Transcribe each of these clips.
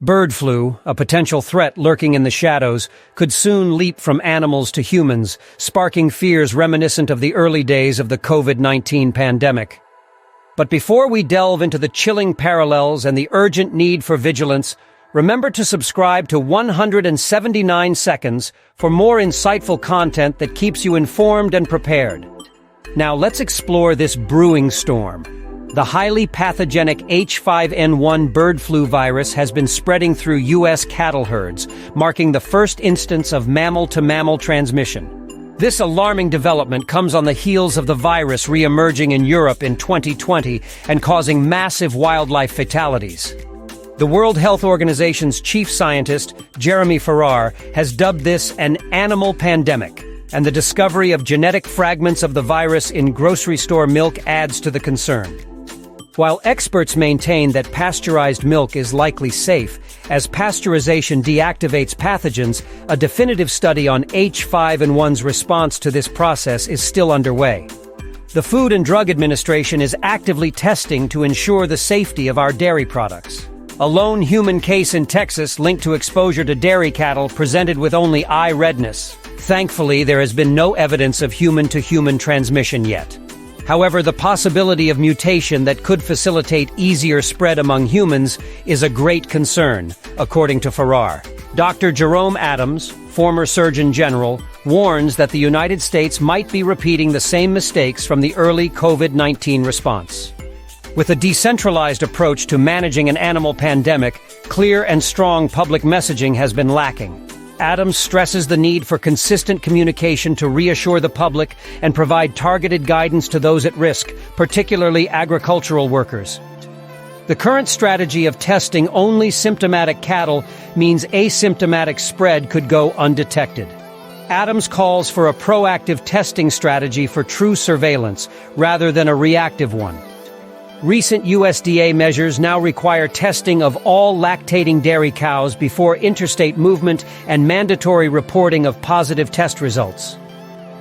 Bird flu, a potential threat lurking in the shadows, could soon leap from animals to humans, sparking fears reminiscent of the early days of the COVID-19 pandemic. But before we delve into the chilling parallels and the urgent need for vigilance, remember to subscribe to 179 Seconds for more insightful content that keeps you informed and prepared. Now let's explore this brewing storm. The highly pathogenic H5N1 bird flu virus has been spreading through U.S. cattle herds, marking the first instance of mammal-to-mammal transmission. This alarming development comes on the heels of the virus re-emerging in Europe in 2020 and causing massive wildlife fatalities. The World Health Organization's chief scientist, Jeremy Farrar, has dubbed this an animal pandemic, and the discovery of genetic fragments of the virus in grocery store milk adds to the concern. While experts maintain that pasteurized milk is likely safe, as pasteurization deactivates pathogens, a definitive study on H5N1's response to this process is still underway. The Food and Drug Administration is actively testing to ensure the safety of our dairy products. A lone human case in Texas linked to exposure to dairy cattle presented with only eye redness. Thankfully, there has been no evidence of human-to-human transmission yet. However, the possibility of mutation that could facilitate easier spread among humans is a great concern, according to Farrar. Dr. Jerome Adams, former Surgeon General, warns that the United States might be repeating the same mistakes from the early COVID-19 response. With a decentralized approach to managing an animal pandemic, clear and strong public messaging has been lacking. Adams stresses the need for consistent communication to reassure the public and provide targeted guidance to those at risk, particularly agricultural workers. The current strategy of testing only symptomatic cattle means asymptomatic spread could go undetected. Adams calls for a proactive testing strategy for true surveillance, rather than a reactive one. Recent USDA measures now require testing of all lactating dairy cows before interstate movement and mandatory reporting of positive test results.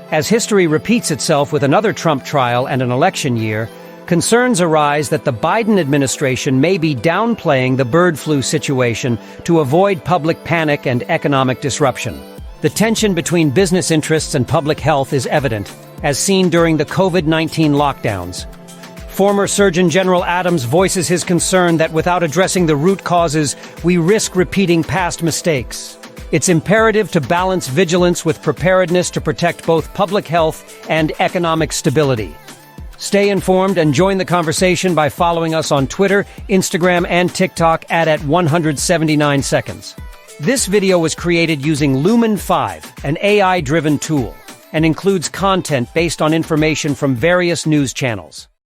As history repeats itself with another Trump trial and an election year, concerns arise that the Biden administration may be downplaying the bird flu situation to avoid public panic and economic disruption. The tension between business interests and public health is evident, as seen during the COVID-19 lockdowns. Former Surgeon General Adams voices his concern that without addressing the root causes, we risk repeating past mistakes. It's imperative to balance vigilance with preparedness to protect both public health and economic stability. Stay informed and join the conversation by following us on Twitter, Instagram, and TikTok at 179 Seconds. This video was created using Lumen 5, an AI-driven tool, and includes content based on information from various news channels.